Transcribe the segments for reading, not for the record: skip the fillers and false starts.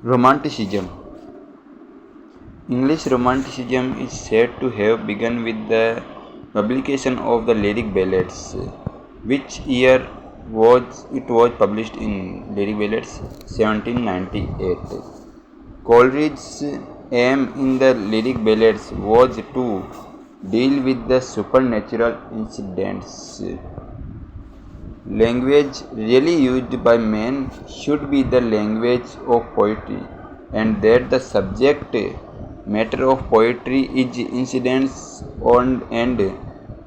Romanticism. English Romanticism is said to have begun with the publication of the lyric ballads. Which year was published in Lyric Ballads? 1798. Coleridge's aim in the Lyric Ballads was to deal with the supernatural incidents. Language really used by men should be the language of poetry, and that the subject matter of poetry is incidents and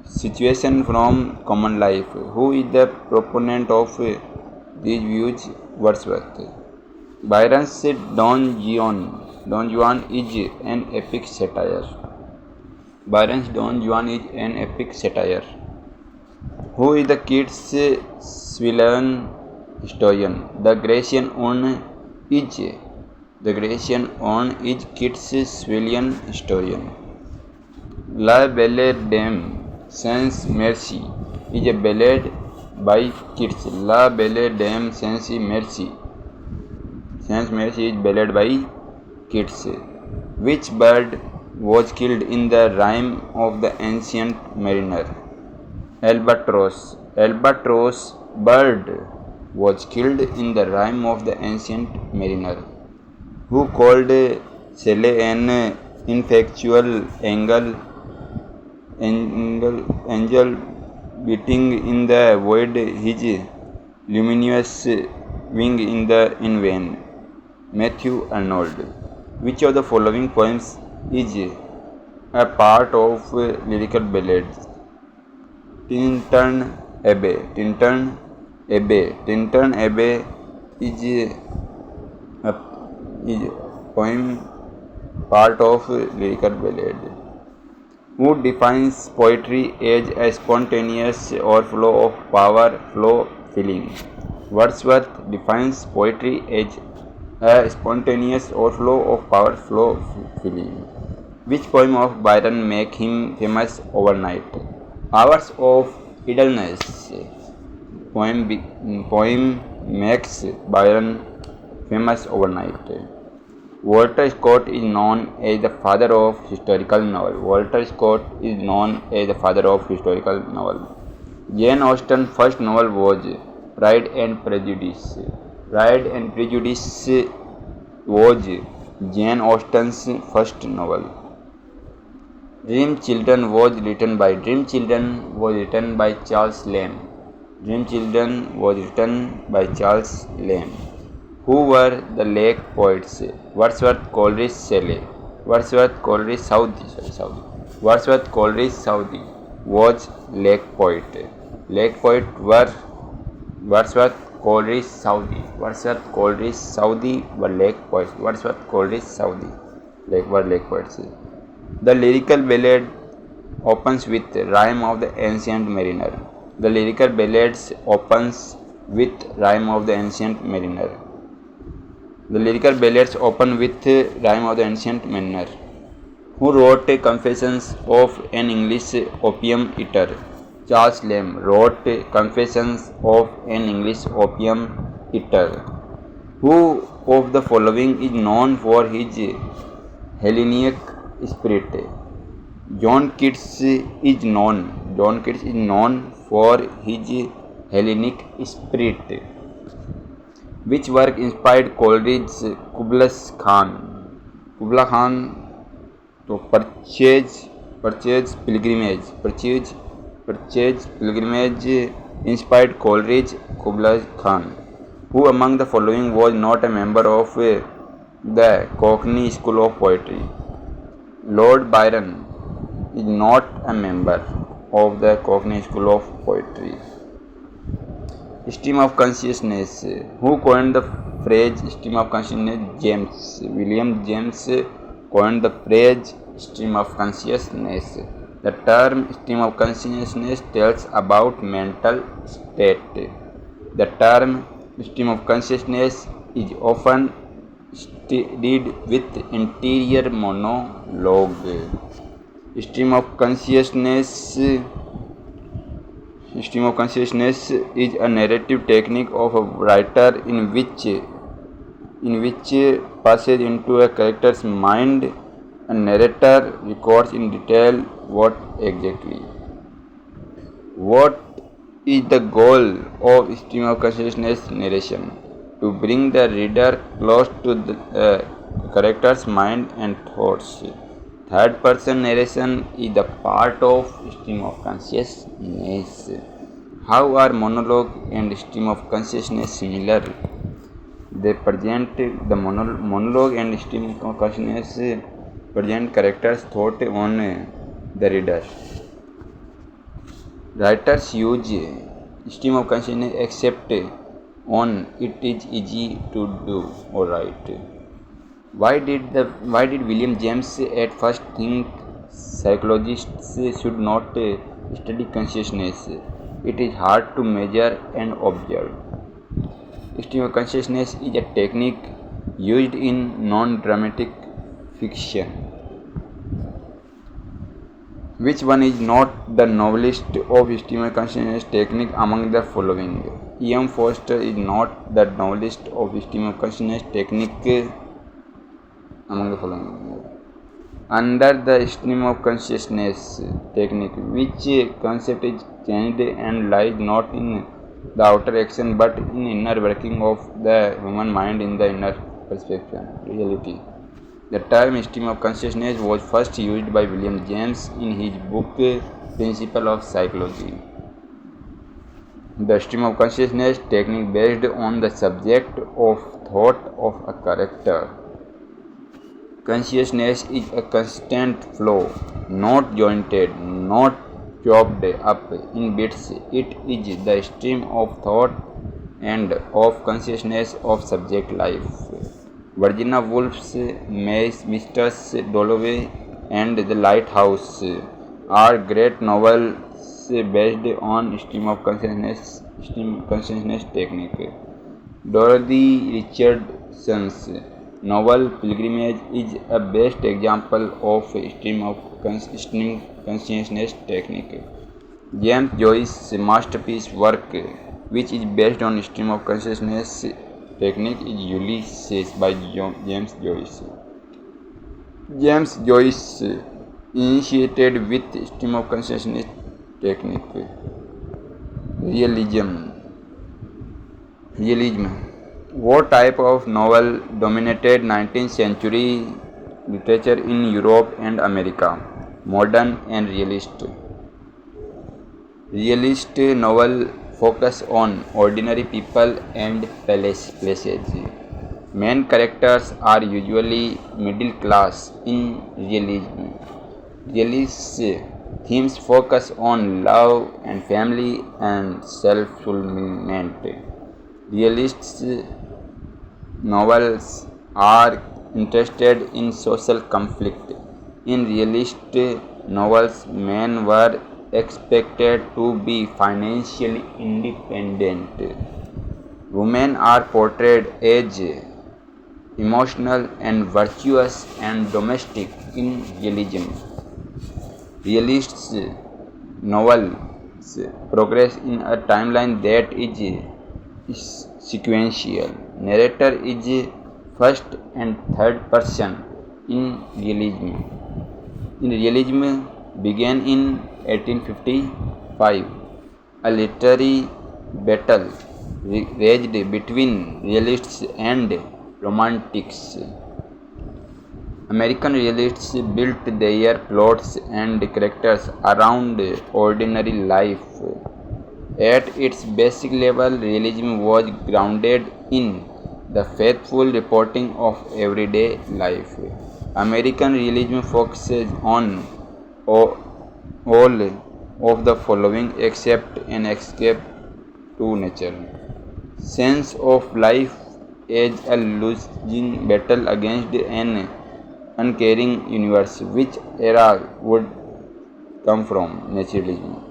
situation from common life. Who is the proponent of these views? Wordsworth. Byron's Don Juan is an epic satire. Byron's Don Juan is an epic satire. Who is the Keats Swillian historian? The Grecian is Keats Swillian historian. La Belle Dame Sans Merci is a ballad by Keats. La Belle Dame Sans Merci is ballad by Keats. Which bird was killed in the rime of the ancient mariner? Albatross. Albatross bird was killed in the rime of the ancient mariner. Who called Shelley an ineffectual angel beating in the void his luminous wing in vain? Matthew Arnold. Which of the following poems is a part of lyrical ballads? Tintern Abbey. Tintern Abbey is a poem part of lyrical ballad. Who defines poetry as a spontaneous overflow of power, flow, feeling? Wordsworth defines poetry as a spontaneous overflow of power, flow, feeling. Which poem of Byron make him famous overnight? Hours of Idleness. Poem makes Byron famous overnight. Walter Scott is known as the father of historical novel. Walter Scott is known as the father of historical novel. Jane Austen's first novel was Pride and Prejudice. Pride and Prejudice was Jane Austen's first novel. Dream Children was written by Charles Lamb. Dream Children was written by Charles Lamb. Who were the Lake poets? Wordsworth, Coleridge, Shelley. Wordsworth, Coleridge, Southey. Wordsworth, Coleridge, Southey was Lake poet. Lake poet were Wordsworth, Coleridge, Southey. Wordsworth, Coleridge, Southey were Lake poets. Wordsworth, Coleridge, Southey were Lake poets. The lyrical ballad opens with rhyme of the ancient mariner. The lyrical ballads opens with rhyme of the ancient mariner. The lyrical ballads open with rhyme of the ancient mariner. Who wrote Confessions of an English Opium Eater? Charles Lamb wrote Confessions of an English Opium Eater. Who of the following is known for his Hellenic spirit? John Keats is known for his Hellenic spirit. Which work inspired Coleridge's Kubla Khan? Kubla Khan to Purchase Pilgrimage inspired Coleridge Kubla Khan. Who among the following was not a member of the Cockney School of Poetry? Lord Byron is not a member of the Cockney School of Poetry. Stream of consciousness. Who coined the phrase stream of consciousness? William James coined the phrase stream of consciousness. The term stream of consciousness tells about mental state. The term stream of consciousness is often studied with interior monologue. Stream of consciousness is a narrative technique of a writer in which in which passes into a character's mind. A narrator records in detail what exactly. What is the goal of stream of consciousness narration? To bring the reader close to the character's mind and thoughts. Third person narration is the part of stream of consciousness. How are monologue and stream of consciousness similar? They present the monologue and stream of consciousness present characters' thought on the reader. Writers use stream of consciousness except on it is easy to do or write. Why did William James at first think psychologists should not study consciousness? It is hard to measure and observe. Stream of consciousness is a technique used in non-dramatic fiction. Which one is not the novelist of stream of consciousness technique among the following? E.M. Forster is not the novelist of stream of consciousness technique among the following. Under the stream of consciousness technique, which concept is changed and lies not in the outer action but in inner working of the human mind in the inner perception, reality. The term stream of consciousness was first used by William James in his book Principles of Psychology. The stream of consciousness technique based on the subject of thought of a character. Consciousness is a constant flow, not jointed, not chopped up in bits. It is the stream of thought and of consciousness of subject life. Virginia Woolf's Mistress Dalloway and The Lighthouse are great novels based on stream of consciousness technique. Dorothy Richardson's novel Pilgrimage is a best example of stream of consciousness technique. James Joyce's masterpiece work, which is based on stream of consciousness technique, is Ulysses by James Joyce. James Joyce initiated with stream of consciousness technique. Realism. What type of novel dominated 19th century literature in Europe and America? Modern and realist. Realist novel focus on ordinary people and places. Main characters are usually middle class in realism. Realist themes focus on love and family and self-fulfillment. Realist novels are interested in social conflict. In realist novels, men were expected to be financially independent. Women are portrayed as emotional and virtuous and domestic in realism. Realist novels progress in a timeline that is sequential. Narrator is first and third person in realism. Realism began in 1855. A literary battle raged between realists and romantics. American realists built their plots and characters around ordinary life. At its basic level, realism was grounded in the faithful reporting of everyday life. American realism focuses on all of the following except an escape to nature. Sense of life as a losing battle against an uncaring universe. Which era would come from? Naturalism.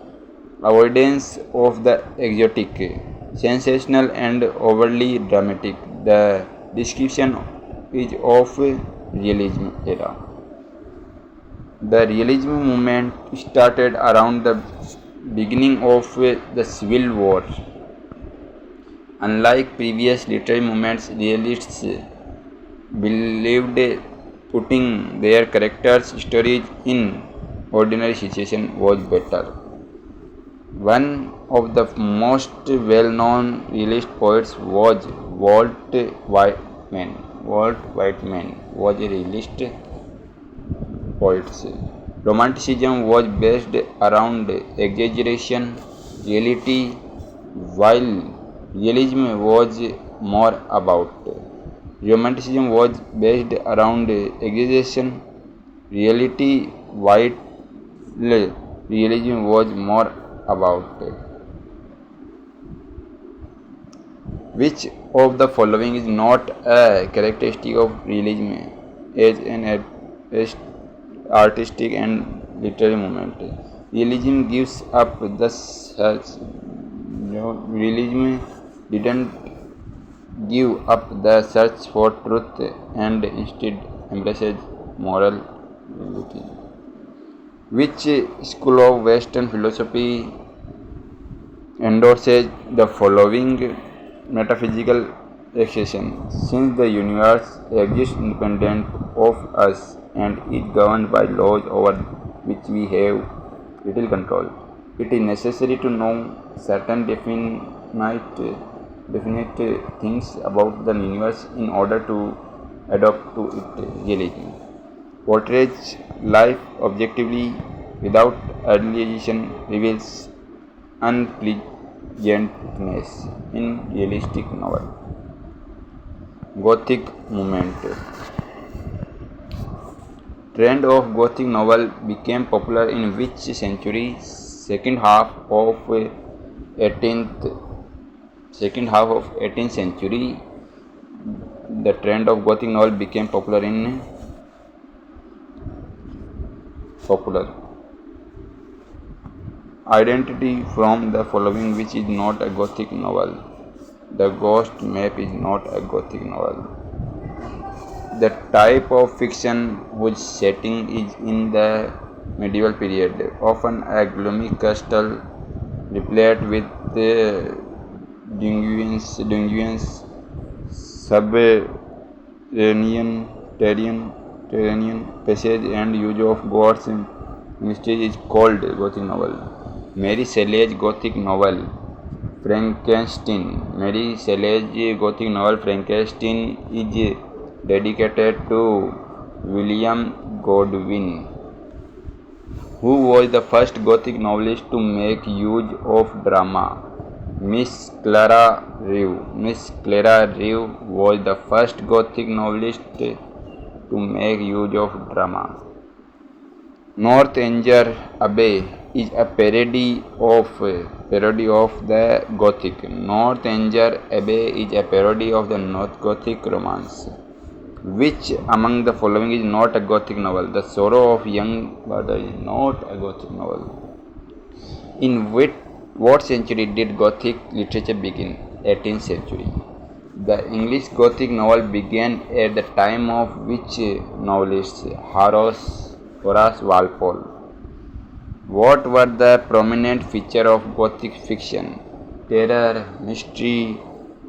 Avoidance of the exotic, sensational and overly dramatic. The description is of realism era. The realism movement started around the beginning of the Civil War. Unlike previous literary movements, realists believed putting their characters' stories in ordinary situations was better. One of the most well-known realist poets was Walt Whitman. Walt Whitman was a realist poet. Romanticism was based around exaggeration, reality, while realism was more about. Romanticism was based around exaggeration, reality, while realism was more about. Which of the following is not a characteristic of realism as an artistic and literary movement? Realism gives up the search. Realism didn't give up the search for truth and instead embraces moral reality. Which school of Western philosophy endorses the following metaphysical accusation? Since the universe exists independent of us and is governed by laws over which we have little control, it is necessary to know certain definite things about the universe in order to adopt to it realism. Portrays life objectively without idealization reveals unpleasantness in realistic novel. Gothic movement. Trend of Gothic novel became popular in which century? Second half of 18th century. The trend of Gothic novel became popular. Identity from the following which is not a Gothic novel. The Ghost Map is not a Gothic novel. The type of fiction whose setting is in the medieval period, often a gloomy castle replete with dungeons, subterranean passage and use of gods mystery is called Gothic novel. Mary Shelley's Gothic novel Frankenstein. Mary Shelley's Gothic novel Frankenstein is dedicated to William Godwin, who was the first Gothic novelist to make use of drama. Miss Clara Reeve. Miss Clara Reeve was the first Gothic novelist to make use of drama. Northanger Abbey is a parody of the Gothic. Northanger Abbey is a parody of the North Gothic romance. Which among the following is not a Gothic novel? The Sorrow of Young Werther is not a Gothic novel. In what century did Gothic literature begin? 18th century. The English Gothic novel began at the time of which novelist? Horace Walpole. What were the prominent features of Gothic fiction? Terror, mystery,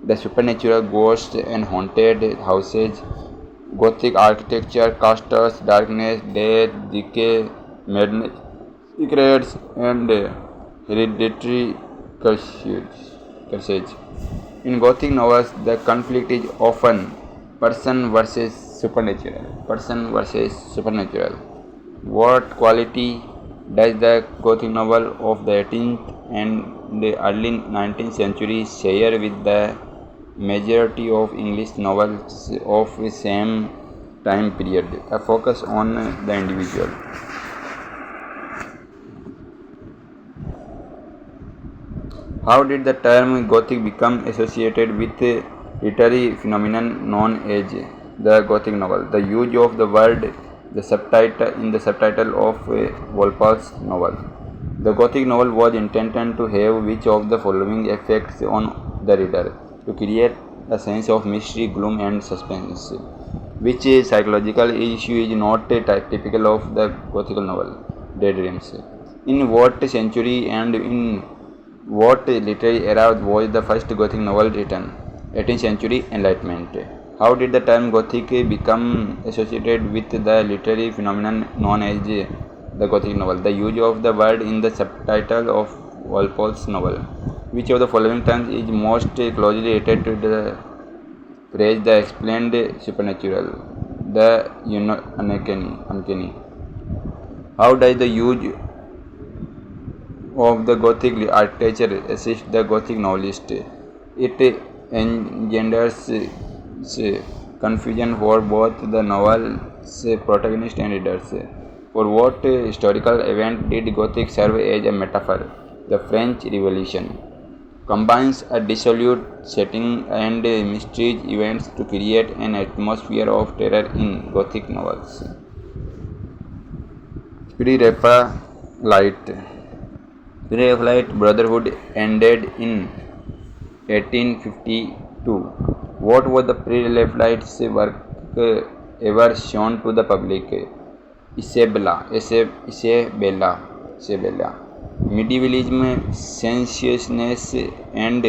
the supernatural, ghosts and haunted houses, Gothic architecture, castles, darkness, death, decay, madness, secrets, and hereditary curses. In Gothic novels, the conflict is often person versus supernatural. What quality does the Gothic novel of the 18th and the early 19th century share with the majority of English novels of the same time period? A focus on the individual. How did the term Gothic become associated with a literary phenomenon known as the Gothic novel? The use of the word the subtitle of Walpole's novel. The Gothic novel was intended to have which of the following effects on the reader? To create a sense of mystery, gloom, and suspense. Which psychological issue is not typical of the Gothic novel? Daydreams. In what century and in what literary era was the first Gothic novel written? 18th century Enlightenment. How did the term Gothic become associated with the literary phenomenon known as the Gothic novel? The use of the word in the subtitle of Walpole's novel. Which of the following terms is most closely related to the phrase the explained supernatural, the uncanny? How does the use of the Gothic architecture assist the Gothic novelist? It engenders confusion for both the novel's protagonist and readers. For what historical event did Gothic serve as a metaphor? The French Revolution combines a dissolute setting and mysterious events to create an atmosphere of terror in Gothic novels. Pre-Raphaelite Brotherhood ended in 1852. What was the Pre-Raphaelite work ever shown to the public? Isabella. Medievalism, sensuousness, and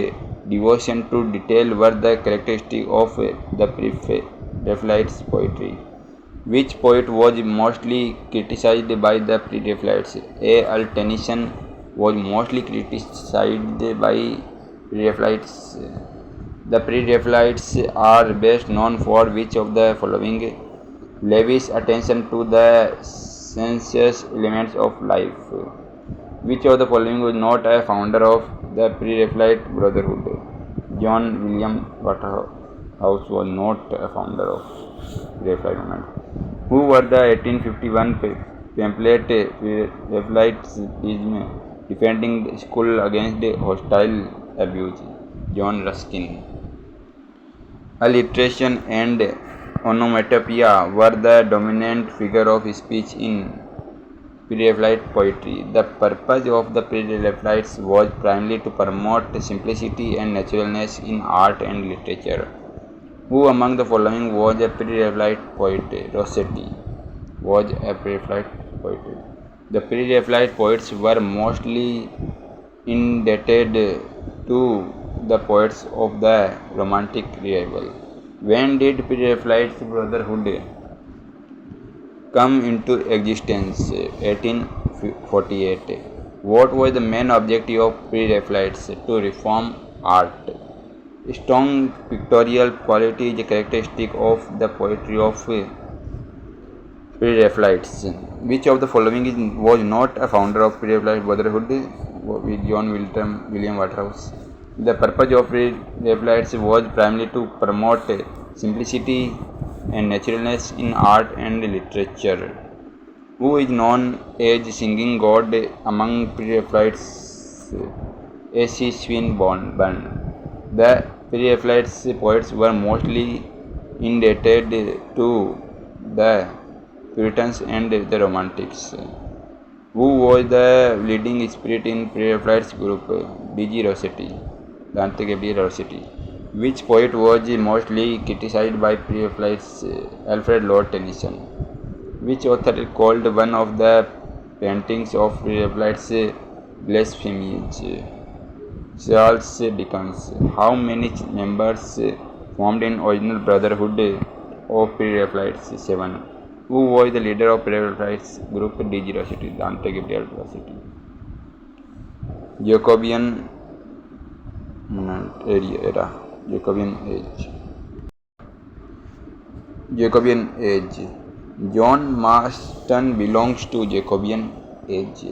devotion to detail were the characteristics of the Pre-Raphaelite poetry. Which poet was mostly criticized by the Pre-Raphaelites? A. Al Tennyson was mostly criticized by Pre-Raphaelites. The Pre-Raphaelites are best known for which of the following? Lavish attention to the sensuous elements of life. Which of the following was not a founder of the Pre-Raphaelite Brotherhood? John William Waterhouse was not a founder of Pre-Raphaelite movement. Who were the 1851 pamphlet Raphaelites defending the school against hostile abuse? John Ruskin. Alliteration and onomatopoeia were the dominant figure of speech in Pre-Raphaelite poetry. The purpose of the Pre-Raphaelites was primarily to promote simplicity and naturalness in art and literature. Who among the following was a Pre-Raphaelite poet? Rossetti was a Pre-Raphaelite poet. The Pre-Raphaelite poets were mostly indebted to the poets of the Romantic Revival. When did Pre-Raphaelite Brotherhood come into existence? 1848. What was the main objective of Pre-Raphaelites? To reform art. Strong pictorial quality is a characteristic of the poetry of Pre-Raphaelites. Which of the following was not a founder of Pre-Raphaelite Brotherhood? With John William Waterhouse. The purpose of Pre-Raphaelites was primarily to promote simplicity and naturalness in art and literature. Who is known as singing god among Pre-Raphaelites? A.C. Swinburne. The Pre-Raphaelites poets were mostly indebted to the Puritans and the Romantics. Who was the leading spirit in Pre-Raphaelite group? D.G. Rossetti. Dante Gabriel Rossetti. Which poet was mostly criticized by Pre-Raphaelites? Alfred Lord Tennyson. Which author called one of the paintings of Pre-Raphaelites blasphemous? Charles Dickens. How many members formed in original Brotherhood of Pre-Raphaelites? 7. Who was the leader of Pre-Raphaelite group? D.G. Rossetti. Dante Gabriel Rossetti. Jacobean era. Jacobean age. John Marston belongs to Jacobean age.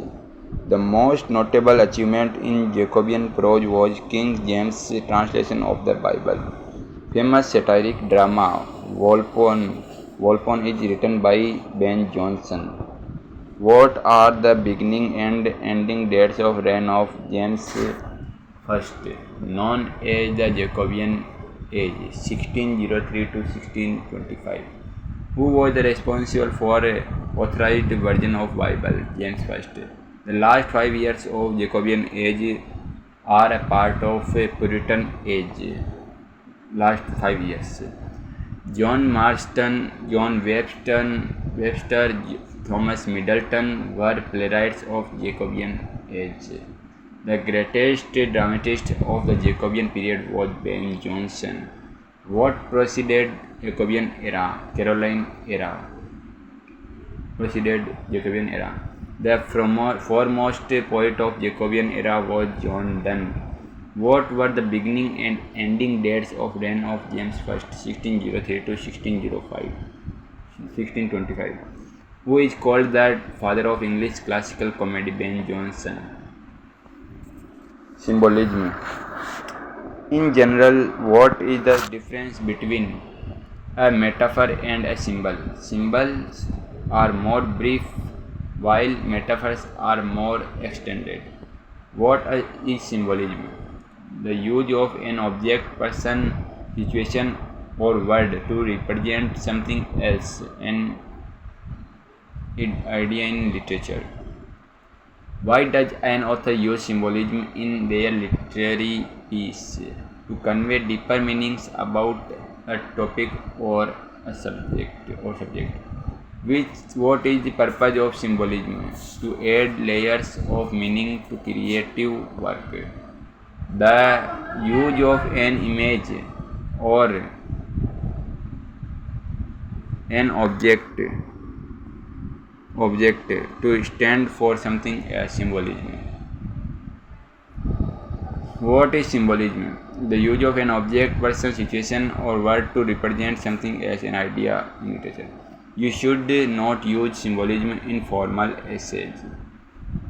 The most notable achievement in Jacobean prose was King James' translation of the Bible. Famous satiric drama Volpone is written by Ben Jonson. What are the beginning and ending dates of reign of James I, known as the Jacobean age, 1603 to 1625? Who was responsible for authorized version of Bible? James I. The last 5 years of Jacobean age are a part of Puritan age. Last 5 years. John Marston, John Webster, Thomas Middleton were playwrights of Jacobean age. The greatest dramatist of the Jacobean period was Ben Jonson. What preceded Jacobean era? Caroline era. Preceded Jacobean era. The foremost poet of Jacobean era was John Donne. What were the beginning and ending dates of reign of James I, 1603 to 1625? Who is called the father of English classical comedy? Ben Jonson. Symbolism. In general, what is the difference between a metaphor and a symbol? Symbols are more brief while metaphors are more extended. What is symbolism? The use of an object, person, situation, or word to represent something else, an idea in literature. Why does an author use symbolism in their literary piece? To convey deeper meanings about a topic or a subject. What is the purpose of symbolism? To add layers of meaning to creative work. The use of an image or an object to stand for something as symbolism. What is symbolism? The use of an object, person, situation, or word to represent something as an idea in literature. You should not use symbolism in formal essays.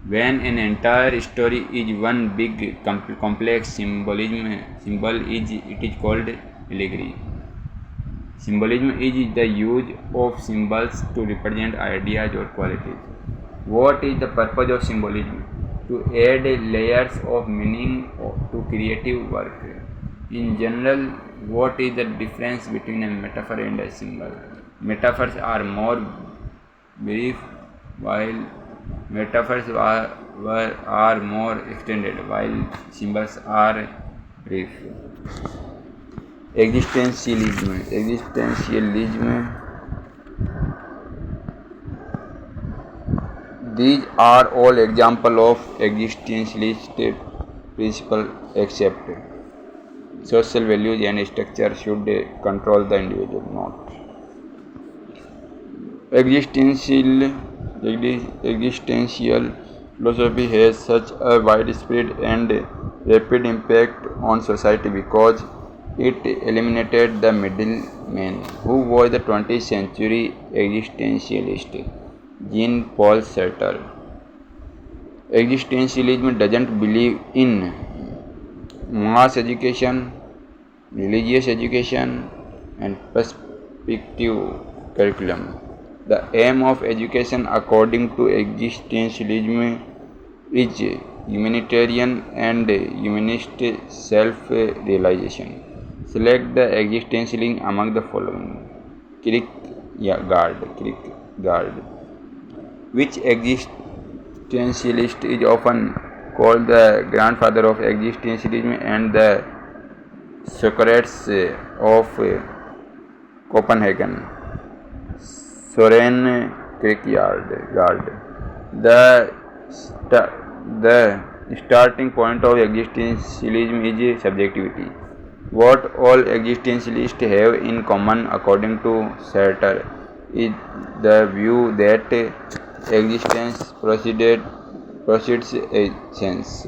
When an entire story is one big complex symbol it is called allegory. Symbolism is the use of symbols to represent ideas or qualities. What is the purpose of symbolism? To add layers of meaning to creative work. In general, what is the difference between a metaphor and a symbol? Metaphors are more brief while metaphors are more extended while symbols are brief. Existentialism. These are all examples of existentialist principles except social values and structure should control the individual, not. Existential philosophy has such a widespread and rapid impact on society because it eliminated the middleman. Who was the 20th century existentialist? Jean-Paul Sartre. Existentialism doesn't believe in mass education, religious education, and perspective curriculum. The aim of education, according to existentialism, is humanitarian and humanist self-realization. Select the existentialism among the following. Kierkegaard. Which existentialist is often called the grandfather of existentialism and the Socrates of Copenhagen? Soren Kierkegaard. The starting point of existentialism is subjectivity. What all existentialists have in common, according to Sartre, is the view that existence precedes essence.